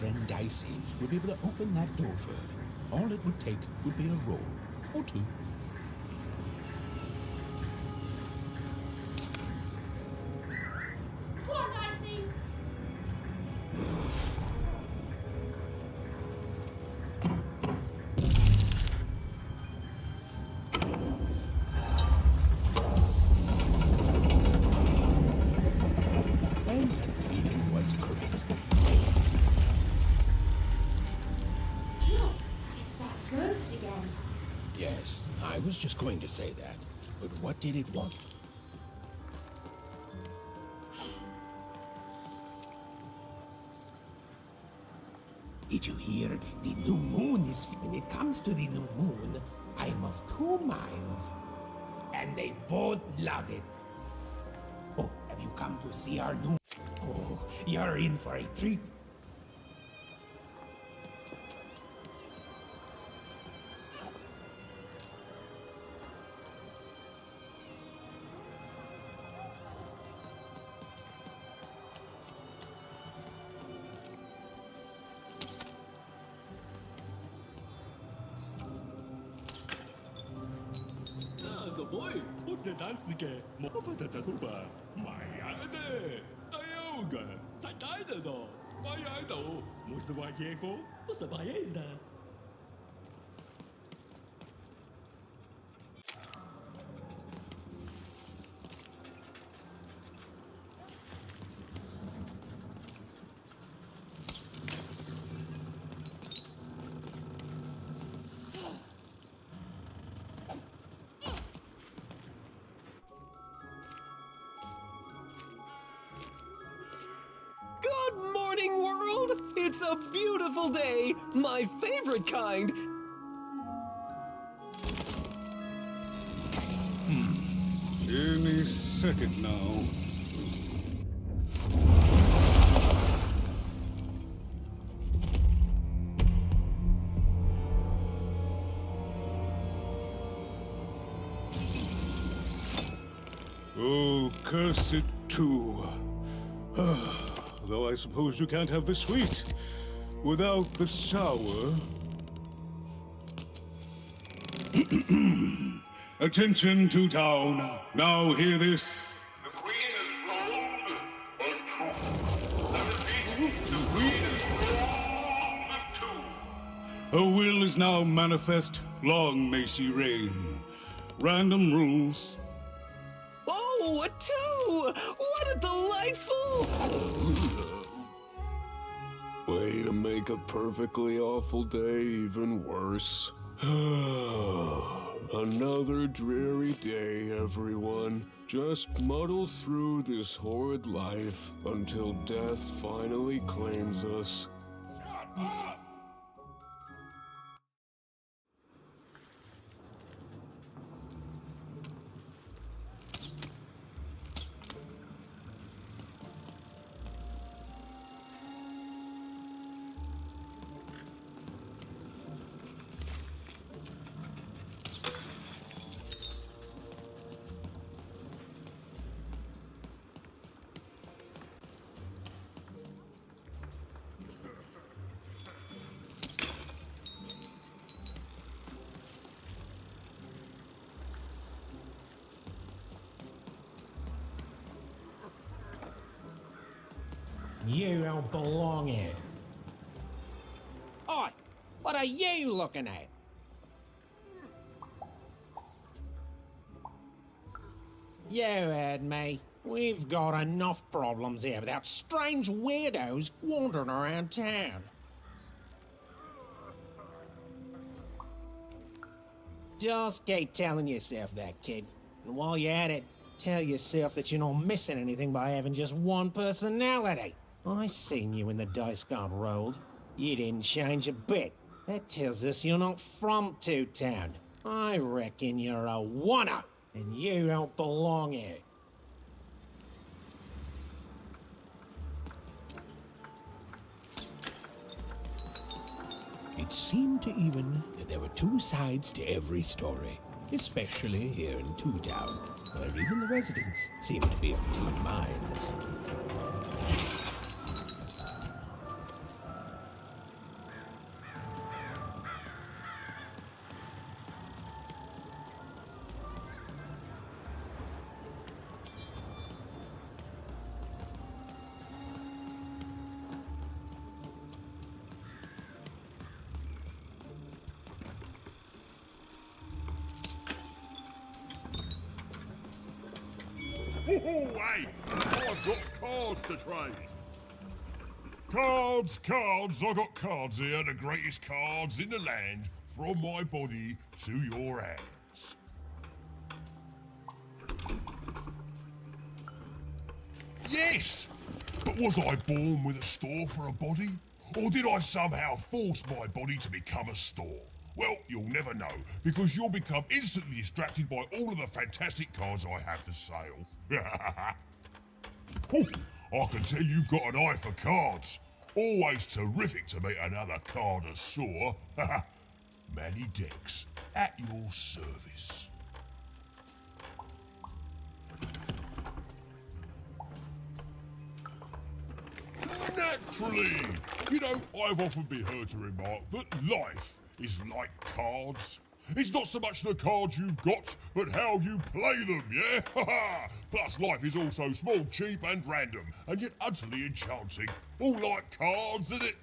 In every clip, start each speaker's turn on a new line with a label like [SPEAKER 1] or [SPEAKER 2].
[SPEAKER 1] friend Dicey would be able to open that door for her. All it would take would be a roll or two.
[SPEAKER 2] Come on, Dicey!
[SPEAKER 1] And that feeling was correct.
[SPEAKER 2] Look, it's that ghost again.
[SPEAKER 1] Yes, I was just going to say that. But what did it want? Did you hear? The new moon is... When it comes to the new moon, I'm of two minds. And they both love it. Oh, have you come to see our new... Oh, you're in for a treat.
[SPEAKER 3] Så boy, det danske må få det til tuba. Mig det. Der er jo ikke. Tak dig det da. Hvad er det? Måske var jeg på. Måske var jeg der.
[SPEAKER 4] Good morning, world! It's a beautiful day, my favorite kind.
[SPEAKER 5] Any second now. Oh, curse it too. Though I suppose you can't have the sweet without the sour. Attention to town. Now hear this.
[SPEAKER 6] The queen is rolled, but true. I repeat, the queen is rolled, but true.
[SPEAKER 5] Her will is now manifest. Long may she reign. Random rules.
[SPEAKER 4] Oh, a two! What a delightful...
[SPEAKER 7] Way to make a perfectly awful day even worse. Another dreary day, everyone. Just muddle through this horrid life until death finally claims us.
[SPEAKER 6] Shut up!
[SPEAKER 1] You don't belong here. Oi! What are you looking at? You heard me. We've got enough problems here without strange weirdos wandering around town. Just keep telling yourself that, kid. And while you're at it, tell yourself that you're not missing anything by having just one personality. I seen you when the dice got rolled. You didn't change a bit. That tells us you're not from Two-Town. I reckon you're a one-up, and you don't belong here. It seemed to even that there were two sides to every story, especially here in Two-Town, where even the residents seem to be of two minds.
[SPEAKER 6] Hey, I've got cards to trade.
[SPEAKER 3] Cards, cards, I got cards here, the greatest cards in the land, from my body to your hands. Yes! But was I born with a store for a body? Or did I somehow force my body to become a store? Well, you'll never know, because you'll become instantly distracted by all of the fantastic cards I have for sale. Oh, I can tell you've got an eye for cards. Always terrific to meet another connoisseur. Manny Dex, at your service. Naturally! You know, I've often been heard to remark that life is like cards. It's not so much the cards you've got, but how you play them, yeah? Plus, life is also small, cheap, and random, and yet utterly enchanting. All like cards, isn't it?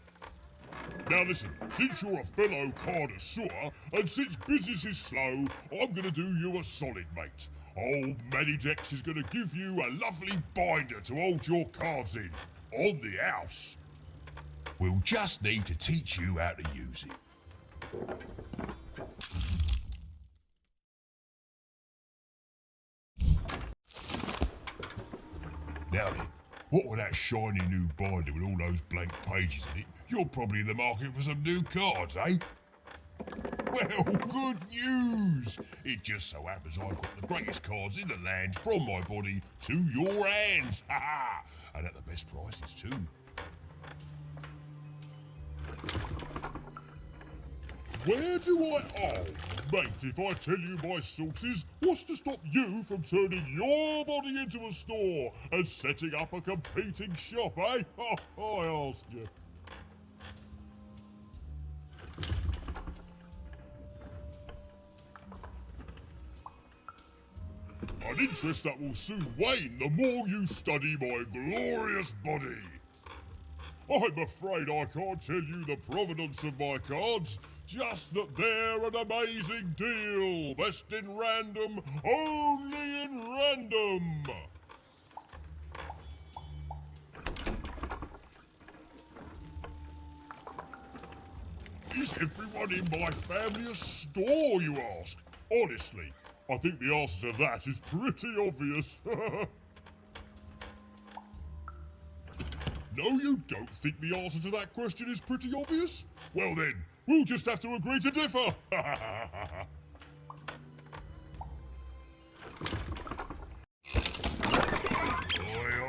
[SPEAKER 3] Now listen, since you're a fellow connoisseur, and since business is slow, I'm gonna do you a solid, mate. Old Manny Dex is gonna give you a lovely binder to hold your cards in, on the house. We'll just need to teach you how to use it. Now then, what with that shiny new binder with all those blank pages in it, you're probably in the market for some new cards, eh? Well, good news! It just so happens I've got the greatest cards in the land from my body to your hands, ha! And at the best prices too. Where do I... Oh, mate, if I tell you my sources, what's to stop you from turning your body into a store and setting up a competing shop, eh? Oh, I asked you. An interest that will soon wane the more you study my glorious body. I'm afraid I can't tell you the provenance of my cards, just that they're an amazing deal. Best in random, only in random. Is everyone in my family a store, you ask? Honestly, I think the answer to that is pretty obvious. No, you don't think the answer to that question is pretty obvious? Well then, we'll just have to agree to differ.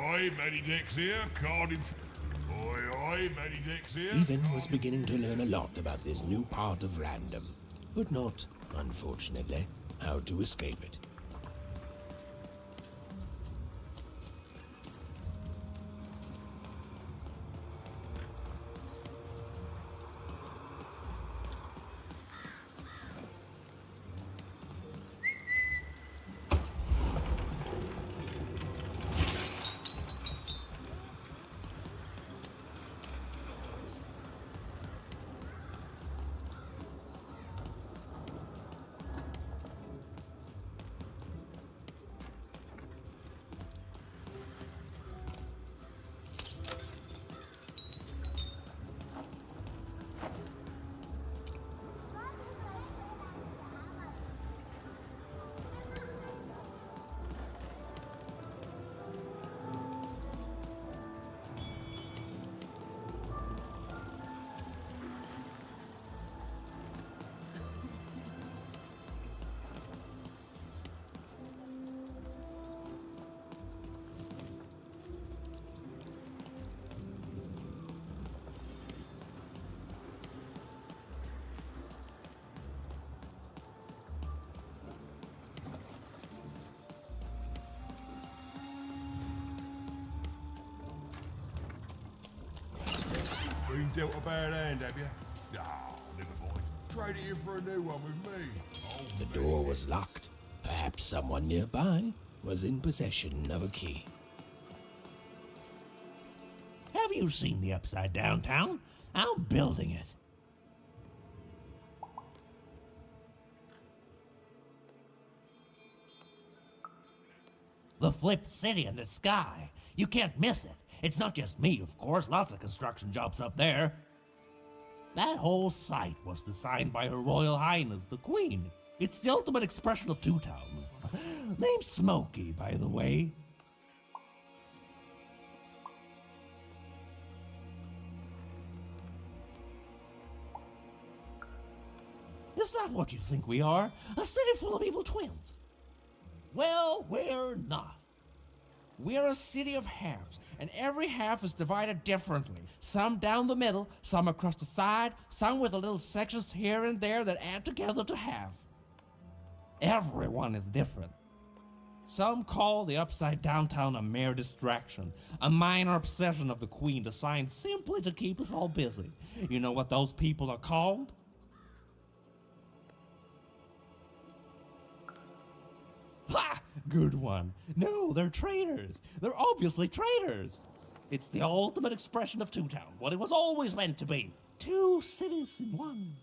[SPEAKER 3] Oi, Manny Dex here, Cardiff. Oi, Manny Dex here.
[SPEAKER 1] Even was beginning to learn a lot about this new part of random, but not, unfortunately, how to escape it.
[SPEAKER 3] Been dealt a bad hand, have you? Ah, never mind. Trade it in for a new one with me. Oh,
[SPEAKER 1] The door was locked. Perhaps someone nearby was in possession of a key.
[SPEAKER 8] Have you seen the Upside Down Town? I'm building it. The flipped city in the sky. You can't miss it. It's not just me, of course. Lots of construction jobs up there. That whole site was designed by Her Royal Highness, the Queen. It's the ultimate expression of Two Town. Name's Smokey, by the way. Is that what you think we are? A city full of evil twins? Well, we're not. We're a city of halves, and every half is divided differently. Some down the middle, some across the side, some with little sections here and there that add together to half. Everyone is different. Some call the upside down town a mere distraction, a minor obsession of the Queen designed simply to keep us all busy. You know what those people are called? Ha! Good one. No, they're traitors. They're obviously traitors. It's the ultimate expression of Two Town, what it was always meant to be. Two cities in one.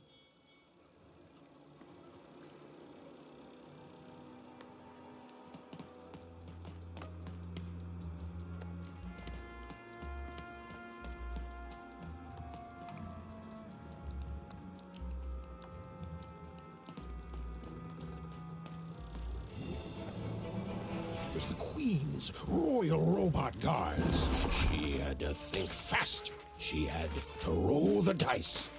[SPEAKER 1] Was the Queen's Royal Robot Guards. She had to think fast. She had to roll the dice.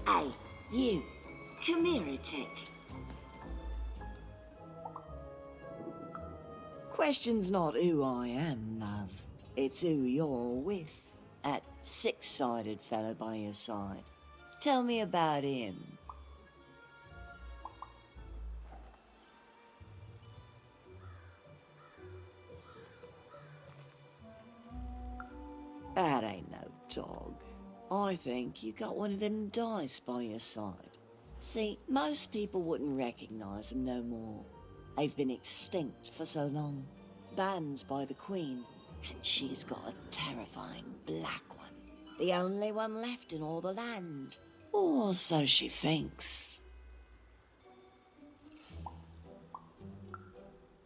[SPEAKER 9] Hey, you. Come here a tick. Question's not who I am, love. It's who you're with. That six-sided fella by your side. Tell me about him. That ain't no dog. I think you got one of them dice by your side. See, most people wouldn't recognize them no more. They've been extinct for so long. Banned by the Queen, and she's got a terrifying black one. The only one left in all the land. Or so she thinks.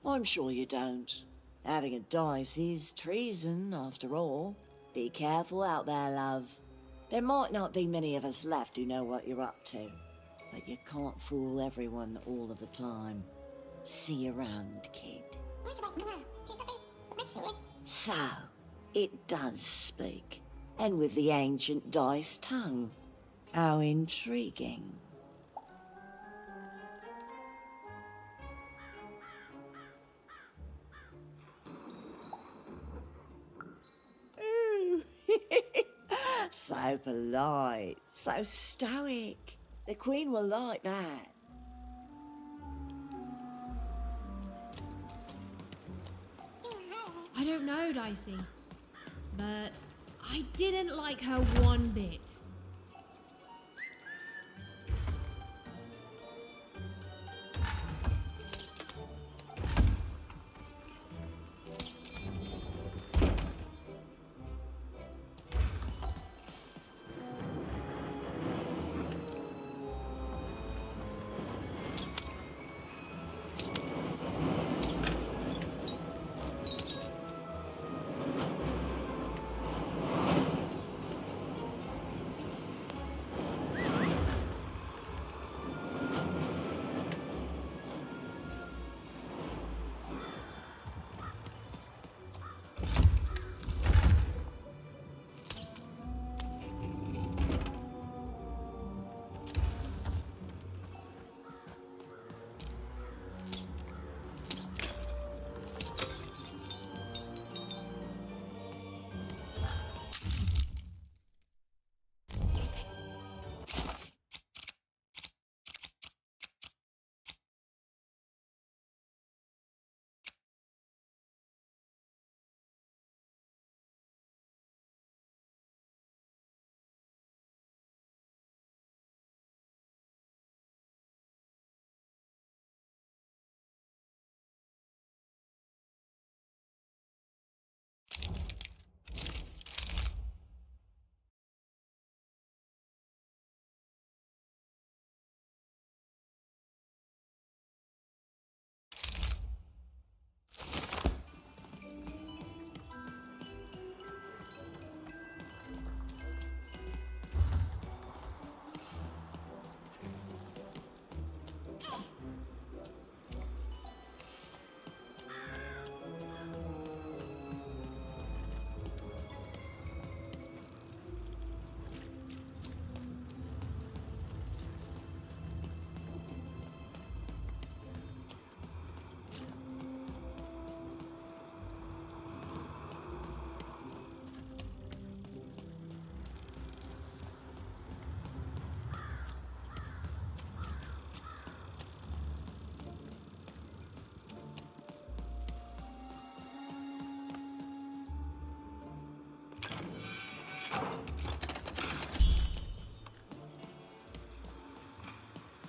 [SPEAKER 9] I'm sure you don't. Having a dice is treason, after all. Be careful out there, love. There might not be many of us left who know what you're up to, but you can't fool everyone all of the time. See you around, kid. So, it does speak, and with the ancient dice tongue. How intriguing. Ooh. So polite, so stoic. The Queen will like that.
[SPEAKER 2] I don't know, Dicey, but I didn't like her one bit.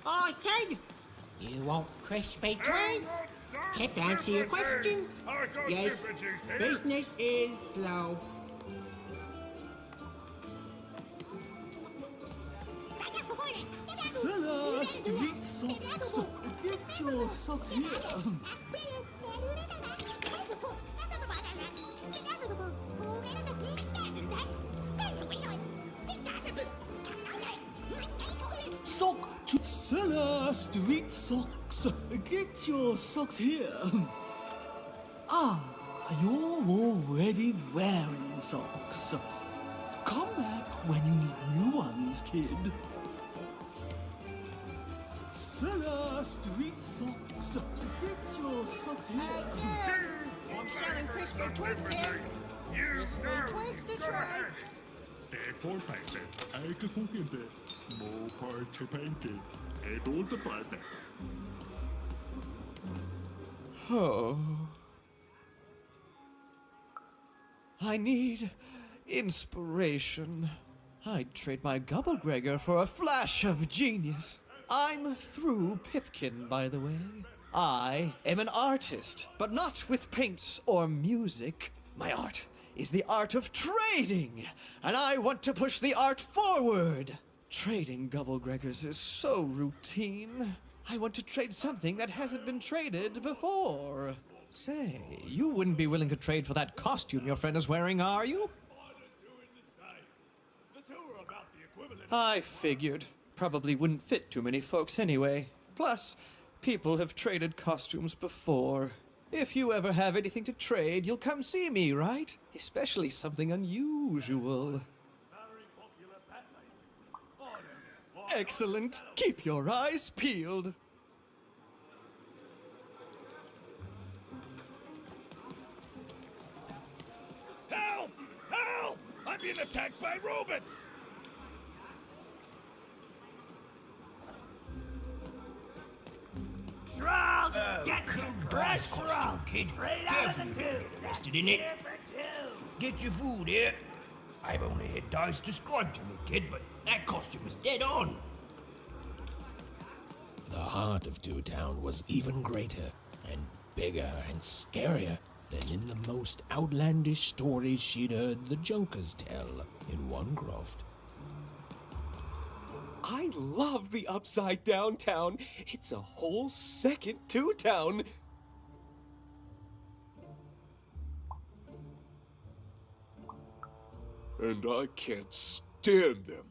[SPEAKER 1] Hi, kid. You want crispy treats? Can't answer your question. Yes, business is slow.
[SPEAKER 4] Sella, street socks. Get your socks here. Sock to Sella, street socks. Get your socks here. Ah, you're already wearing socks. Come back when you need new ones, kid.
[SPEAKER 3] Bestseller street socks. Get your socks here.
[SPEAKER 1] I'm selling crispy twigs here. Crispy twigs to try.
[SPEAKER 3] Stand for painting. Eigen goede. More party painting. En onder painting.
[SPEAKER 4] Oh. I need inspiration. I'd trade my Gubblegregor for a flash of genius. I'm through Pipkin, by the way. I am an artist, but not with paints or music. My art is the art of trading, and I want to push the art forward. Trading Gubblegregors is so routine. I want to trade something that hasn't been traded before. Say, you wouldn't be willing to trade for that costume your friend is wearing, are you? I figured. Probably wouldn't fit too many folks anyway. Plus, people have traded costumes before. If you ever have anything to trade, you'll come see me, right? Especially something unusual. Excellent. Keep your eyes peeled.
[SPEAKER 3] Help! Help! I'm being attacked by robots!
[SPEAKER 10] Shrug! Get fresh shrug!
[SPEAKER 11] Kid,
[SPEAKER 10] Straight out of the
[SPEAKER 11] careful,
[SPEAKER 10] tube!
[SPEAKER 11] interested in it.
[SPEAKER 10] Here for two!
[SPEAKER 11] Get your food here. I've only had dice described to me, kid, but that costume is dead on.
[SPEAKER 1] The heart of Two Town was even greater and bigger and scarier than in the most outlandish stories she'd heard the Junkers tell in one croft.
[SPEAKER 4] I love the Upside Down Town. It's a whole second Two Town.
[SPEAKER 7] And I can't stand them.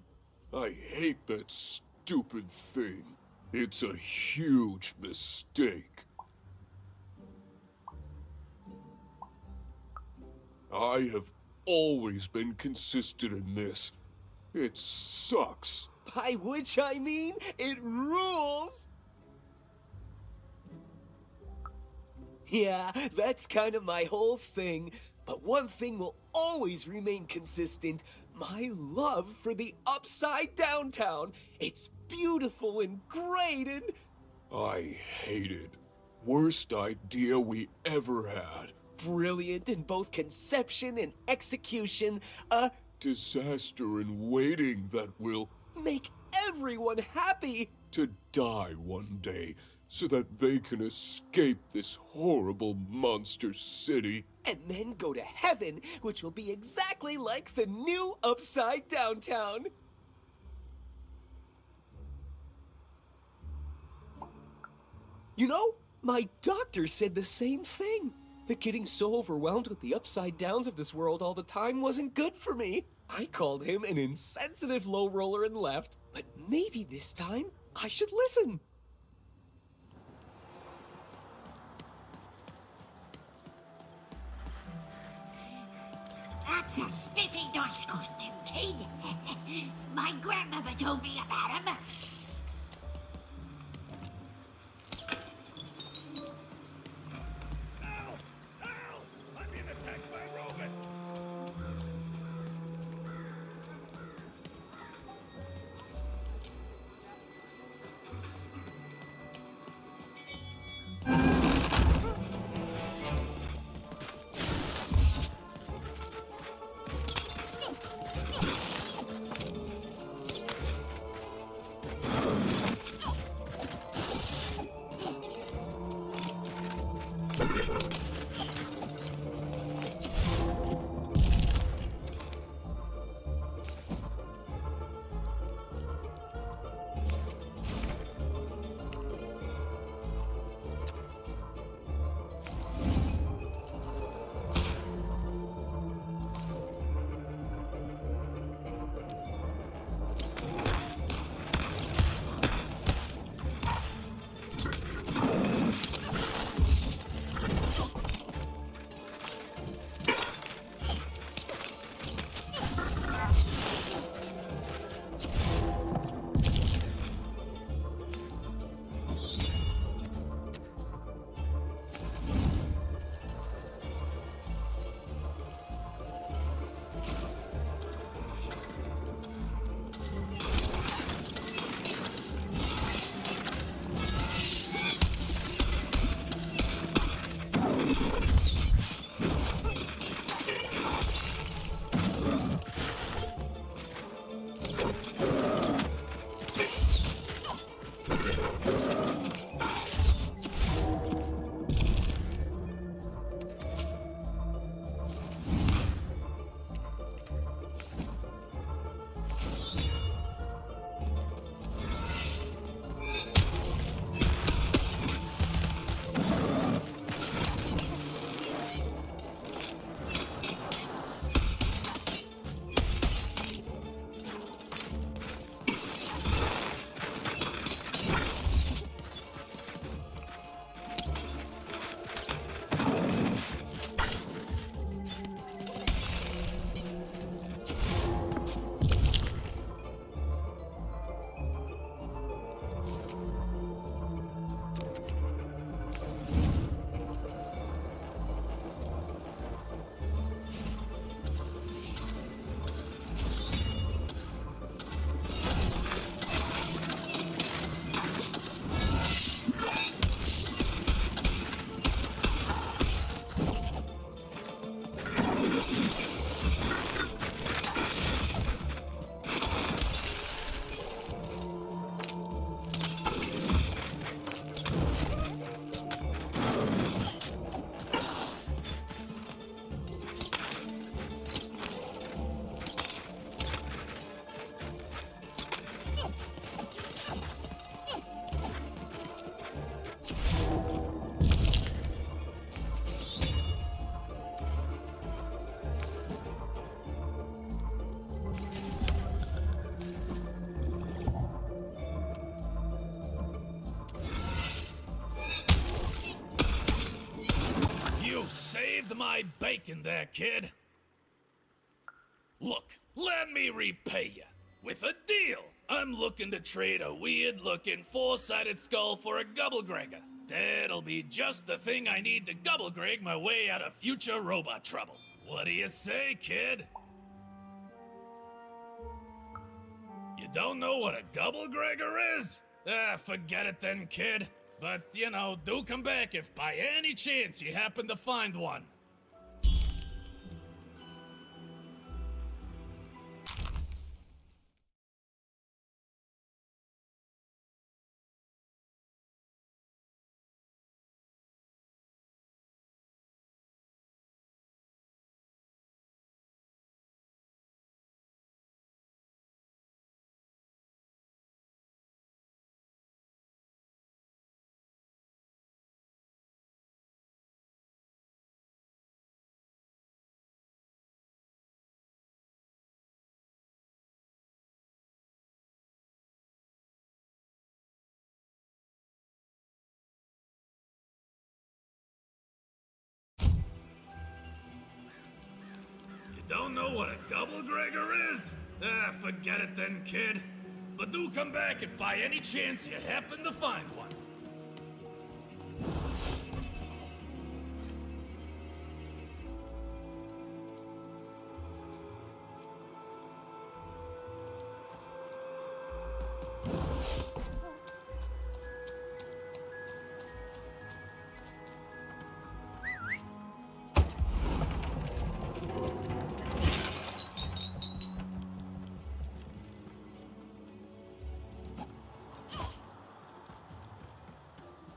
[SPEAKER 7] I hate that stupid thing. It's a huge mistake. I have always been consistent in this. It sucks.
[SPEAKER 4] By which I mean, it rules! Yeah, that's kind of my whole thing. But one thing will always remain consistent. My love for the Upside Down Town. It's beautiful and great and...
[SPEAKER 7] I hate it. Worst idea we ever had.
[SPEAKER 4] brilliant in both conception and execution. A
[SPEAKER 7] disaster in waiting that will
[SPEAKER 4] make everyone happy.
[SPEAKER 7] To die one day so that they can escape this horrible monster city.
[SPEAKER 4] And then go to heaven, which will be exactly like the new Upside Down Town. You know, my doctor said the same thing. That getting so overwhelmed with the upside downs of this world all the time wasn't good for me. I called him an insensitive low roller and left. But maybe this time, I should listen.
[SPEAKER 10] That's a spiffy nice costume, kid. My grandmother told me about him.
[SPEAKER 3] I'm being attacked by robots!
[SPEAKER 12] saved my bacon there, kid. Look, let me repay you. With a deal. I'm looking to trade a weird-looking four-sided skull for a Gubblegregger. That'll be just the thing I need to Gubblegreg my way out of future robot trouble. What do you say, kid? You don't know what a Gubblegregger is? Forget it then, kid. But, you know, do come back if by any chance you happen to find one. Don't know what a Gubblegregger is? Forget it then, kid. But do come back if by any chance you happen to find one.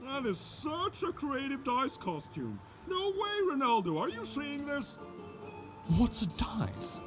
[SPEAKER 5] That is such a creative dice costume. No way, Ronaldo. Are you seeing this?
[SPEAKER 8] What's a dice?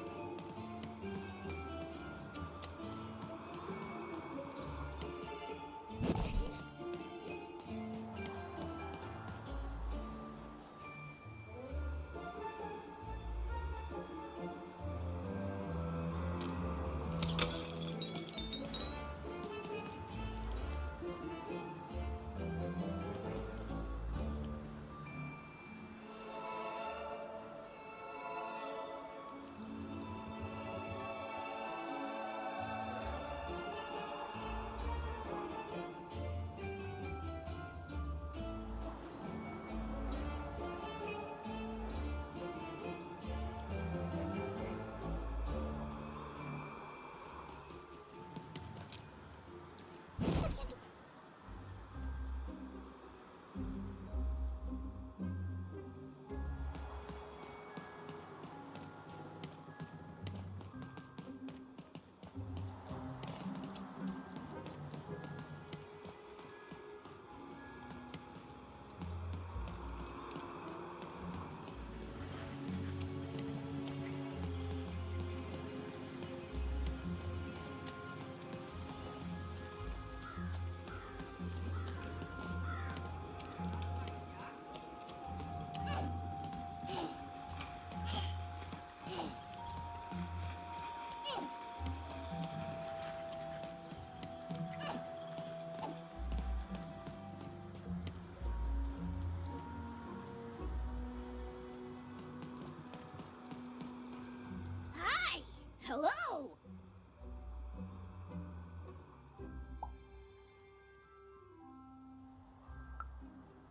[SPEAKER 10] Hello!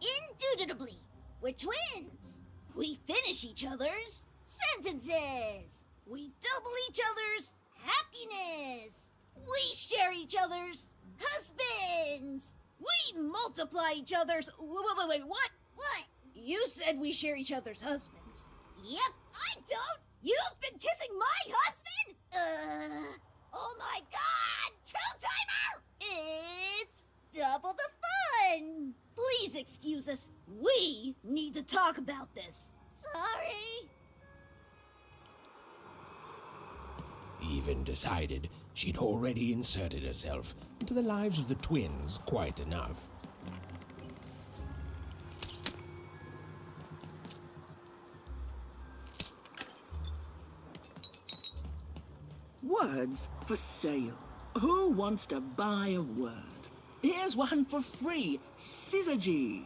[SPEAKER 10] Indubitably, we're twins. We finish each other's sentences. We double each other's happiness. We share each other's husbands. We multiply each other's... Wait, what? What? You said we share each other's husbands. Yep, I don't. You've been kissing my husband? Oh my god! Two-timer! It's double the fun! Please excuse us. We need to talk about this. Sorry.
[SPEAKER 1] Even decided she'd already inserted herself into the lives of the twins quite enough.
[SPEAKER 13] Words for sale. Who wants to buy a word? Here's one for free. Syzygy.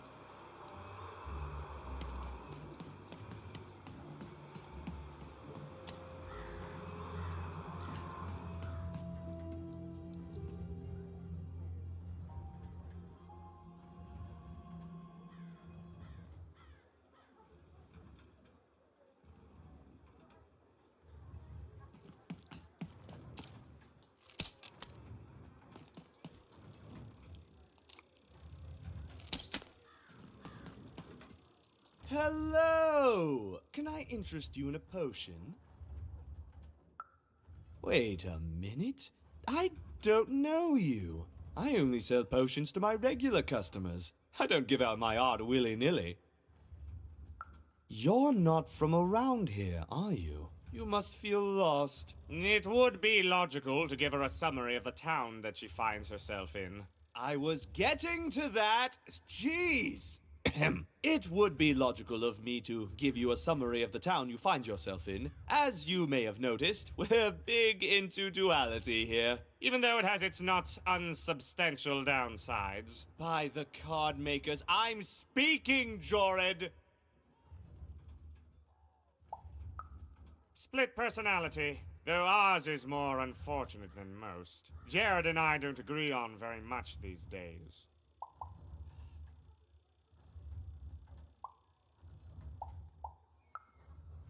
[SPEAKER 4] Hello! Can I interest you in a potion? Wait a minute. I don't know you. I only sell potions to my regular customers. I don't give out my art willy-nilly. You're not from around here, are you? You must feel lost.
[SPEAKER 14] It would be logical to give her a summary of the town that she finds herself in.
[SPEAKER 4] I was getting to that. Jeez! It would be logical of me to give you a summary of the town you find yourself in. As you may have noticed, we're big into duality here.
[SPEAKER 14] Even though it has its not unsubstantial downsides.
[SPEAKER 4] By the card makers, I'm speaking, Jorid!
[SPEAKER 14] Split personality, though ours is more unfortunate than most. Jared and I don't agree on very much these days.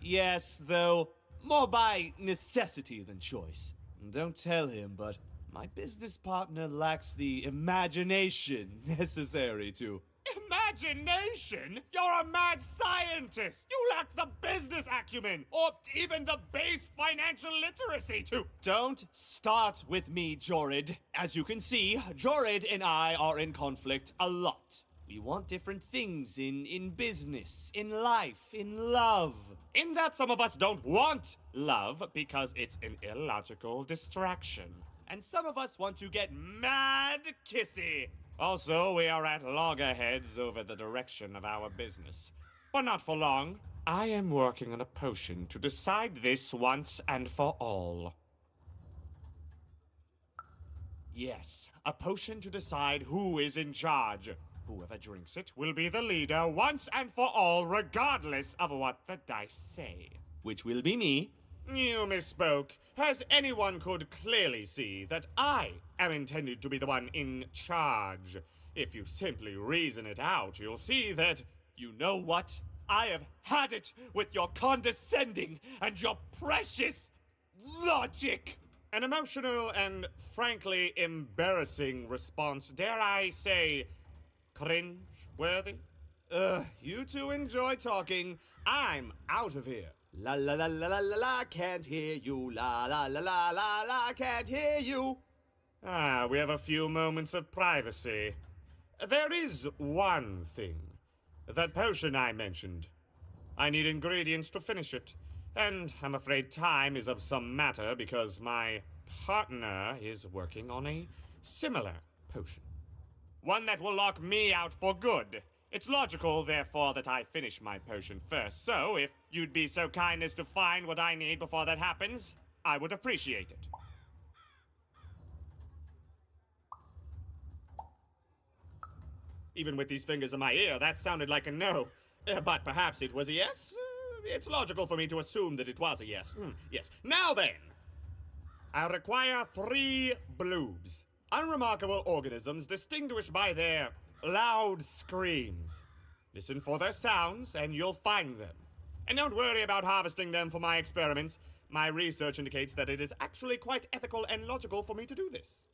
[SPEAKER 4] Yes, though, more by necessity than choice. Don't tell him, but my business partner lacks the imagination necessary to...
[SPEAKER 14] Imagination? You're a mad scientist! You lack the business acumen, or even the base financial literacy to...
[SPEAKER 4] Don't start with me, Jorid. As you can see, Jorid and I are in conflict a lot. We want different things in business, in life, in love.
[SPEAKER 14] In that some of us don't want love because it's an illogical distraction.
[SPEAKER 4] And some of us want to get mad kissy.
[SPEAKER 14] Also, we are at loggerheads over the direction of our business. But not for long. I am working on a potion to decide this once and for all. Yes, a potion to decide who is in charge. Whoever drinks it will be the leader once and for all, regardless of what the dice say.
[SPEAKER 4] Which will be me.
[SPEAKER 14] You misspoke, as anyone could clearly see that I am intended to be the one in charge. If you simply reason it out, you'll see that...
[SPEAKER 4] You know what? I have had it with your condescending and your precious logic.
[SPEAKER 14] An emotional and frankly embarrassing response, dare I say... cringe-worthy?
[SPEAKER 4] You two enjoy talking. I'm out of here. La la la la la la la, can't hear you. La la la la la la, can't hear you.
[SPEAKER 14] Ah, we have a few moments of privacy. There is one thing. That potion I mentioned. I need ingredients to finish it. And I'm afraid time is of some matter because my partner is working on a similar potion. One that will lock me out for good. It's logical, therefore, that I finish my potion first. So, if you'd be so kind as to find what I need before that happens, I would appreciate it. Even with these fingers in my ear, that sounded like a no. But perhaps it was a yes? It's logical for me to assume that it was a yes. Yes. Now then, I require 3 bloobs. Unremarkable organisms distinguished by their loud screams. Listen for their sounds, and you'll find them. And don't worry about harvesting them for my experiments. My research indicates that it is actually quite ethical and logical for me to do this.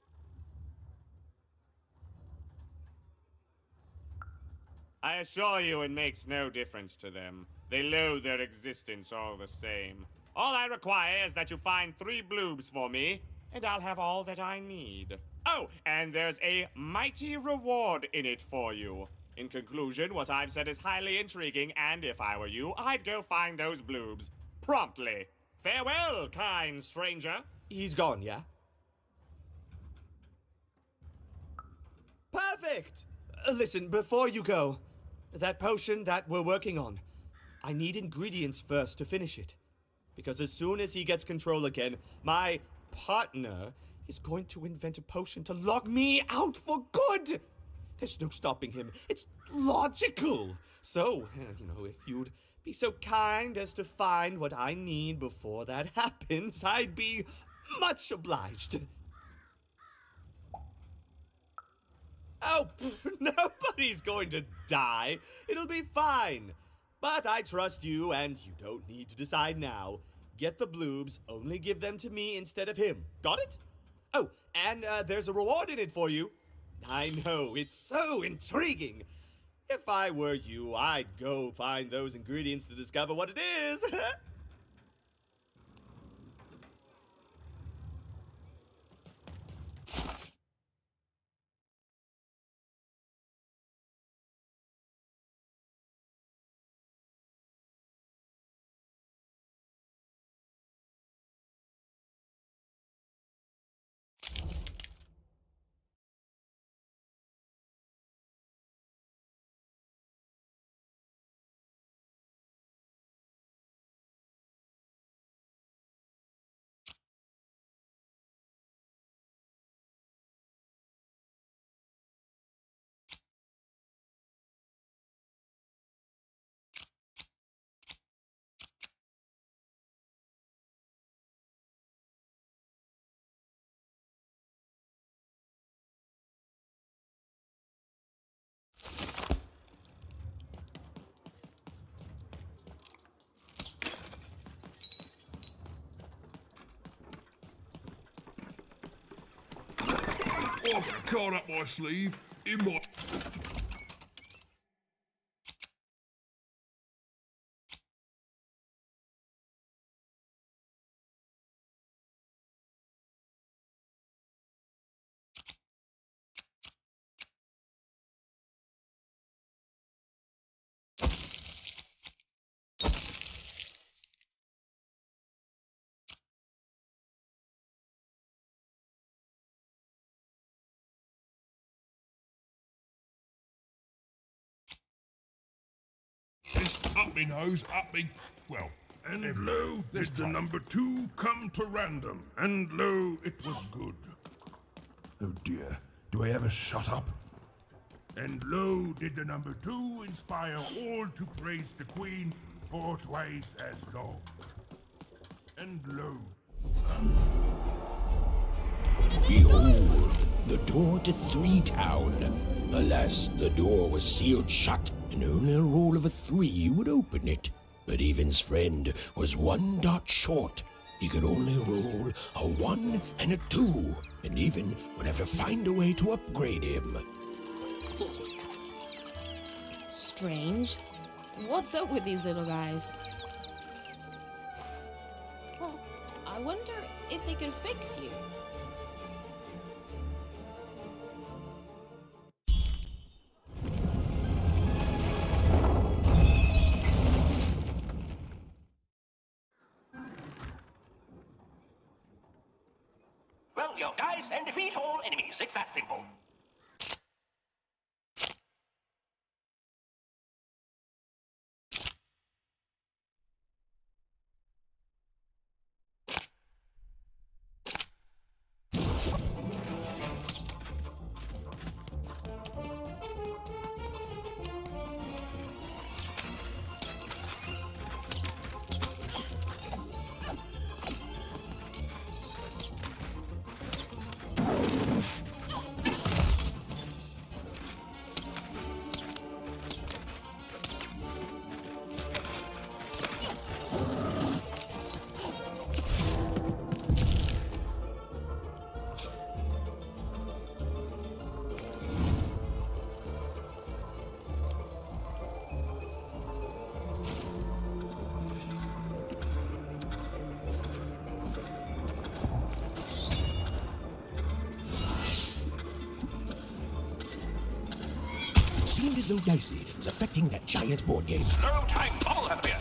[SPEAKER 14] I assure you it makes no difference to them. They loathe their existence all the same. All I require is that you find 3 bloobs for me, and I'll have all that I need. Oh, and there's a mighty reward in it for you. In conclusion, what I've said is highly intriguing, and if I were you, I'd go find those bloobs. Promptly. Farewell, kind stranger.
[SPEAKER 4] He's gone, yeah? Perfect! Listen, before you go, that potion that we're working on, I need ingredients first to finish it. Because as soon as he gets control again, my partner is going to invent a potion to lock me out for good! There's no stopping him. It's logical! So, if you'd be so kind as to find what I need before that happens, I'd be much obliged. Oh, nobody's going to die. It'll be fine. But I trust you, and you don't need to decide now. Get the bloobs, only give them to me instead of him. Got it? Oh, and there's a reward in it for you. I know, it's so intriguing. If I were you, I'd go find those ingredients to discover what it is.
[SPEAKER 5] I've got a card up my sleeve. In my... It's up me nose, up me... Well...
[SPEAKER 15] And lo, did the number 2 come to random, and lo, it was good. Oh dear, do I ever shut up? And lo, did the number 2 inspire all to praise the Queen for twice as long. And lo...
[SPEAKER 11] Behold, the door to Three Town. Alas, the door was sealed shut, and only a roll of a 3 would open it. But Evan's friend was 1 dot short. He could only roll a 1 and a 2, and Evan would have to find a way to upgrade him.
[SPEAKER 2] Strange. What's up with these little guys? Well, I wonder if they could fix you.
[SPEAKER 11] Roll your dice and defeat all enemies. It's that simple. Seemed as though Dicey was affecting that giant board game.
[SPEAKER 6] No time bubble has appeared.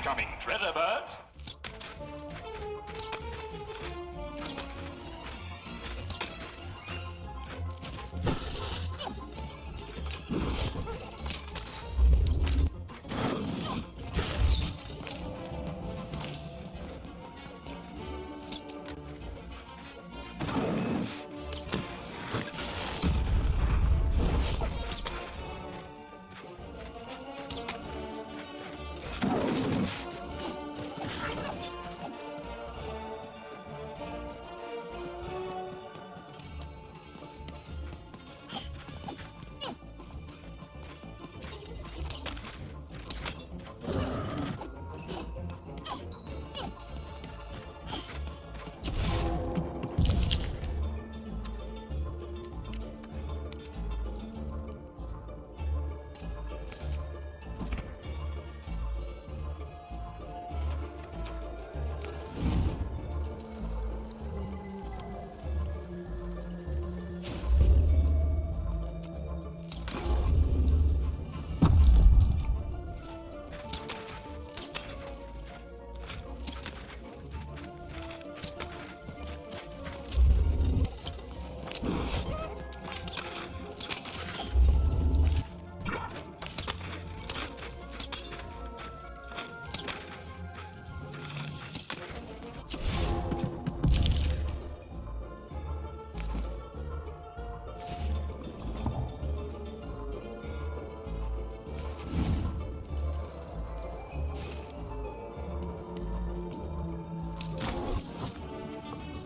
[SPEAKER 6] incoming treasure birds.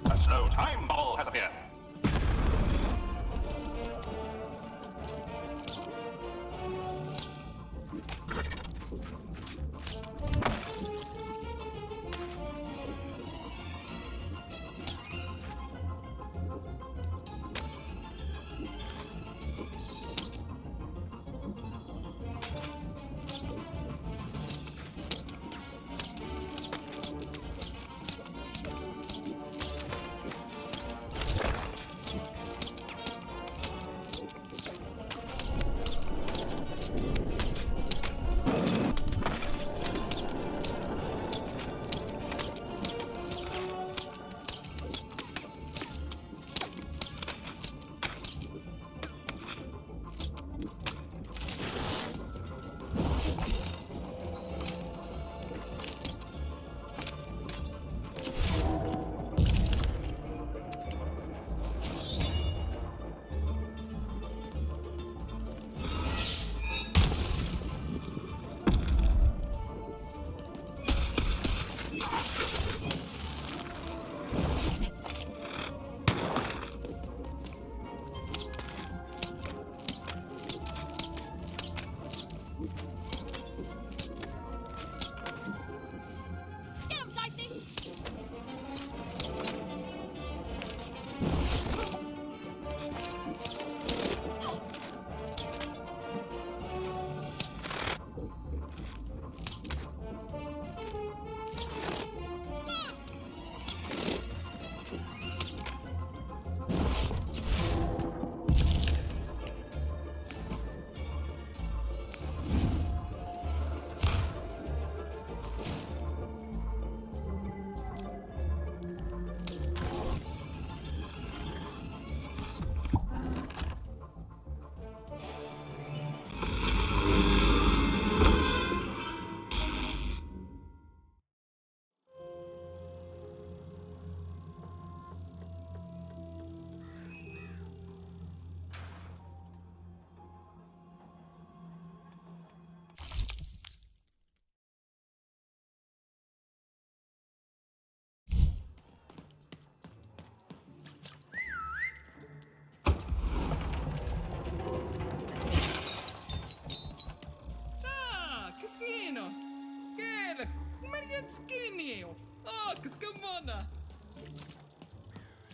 [SPEAKER 6] A slow time bubble has appeared.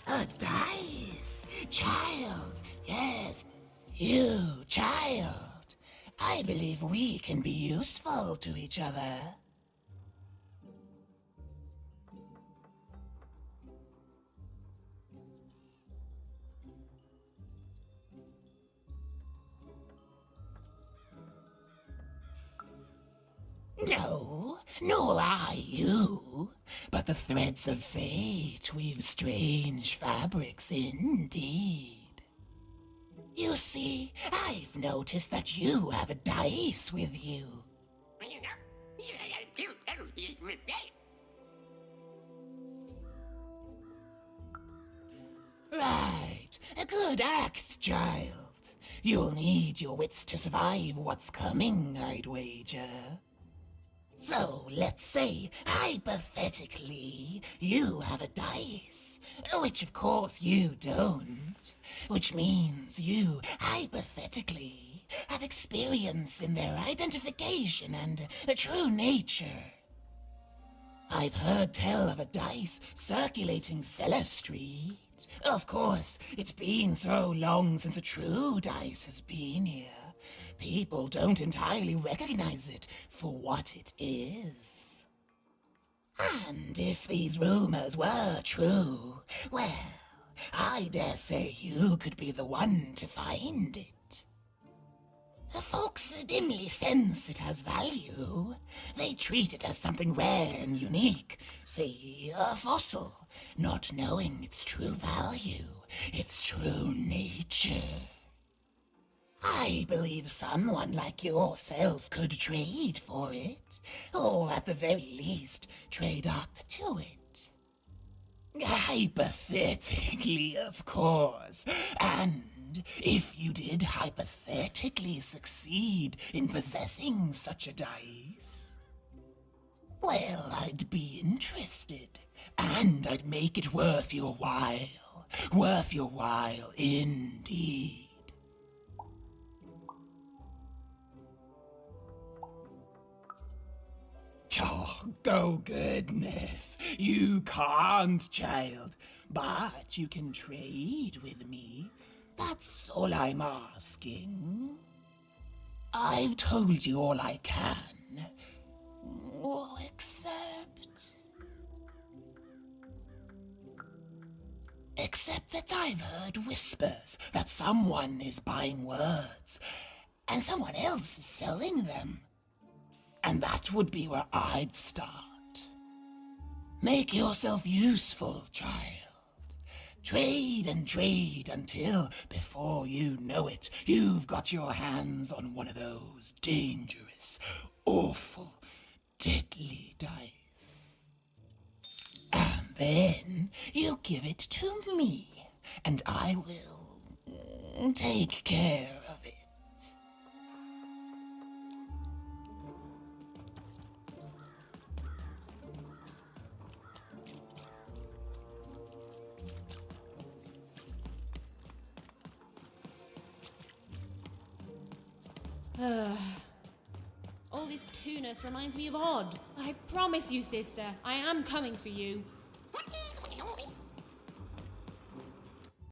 [SPEAKER 16] A dice! Child! Yes, you, child! I believe we can be useful to each other. No, nor I you. But the threads of fate weave strange fabrics indeed. You see, I've noticed that you have a dice with you. Right, a good act, child. You'll need your wits to survive what's coming, I'd wager. So, let's say, hypothetically, you have a dice, which of course you don't, which means you, hypothetically, have experience in their identification and true nature. I've heard tell of a dice circulating Cellar Street. Of course, it's been so long since a true dice has been here. People don't entirely recognize it for what it is. And if these rumors were true, well, I dare say you could be the one to find it. Folks dimly sense it has value. They treat it as something rare and unique, say a fossil, not knowing its true value, its true nature. I believe someone like yourself could trade for it, or at the very least, trade up to it. Hypothetically, of course, and if you did hypothetically succeed in possessing such a dice, well, I'd be interested, and I'd make it worth your while indeed. Oh, go goodness, you can't, child, but you can trade with me. That's all I'm asking. I've told you all I can. Oh, except that I've heard whispers that someone is buying words, and someone else is selling them. And that would be where I'd start. Make yourself useful, child. Trade and trade until, before you know it, you've got your hands on one of those dangerous, awful, deadly dice. And then you give it to me, and I will take care of it.
[SPEAKER 2] All this two-ness reminds me of Odd. I promise you, sister, I am coming for you.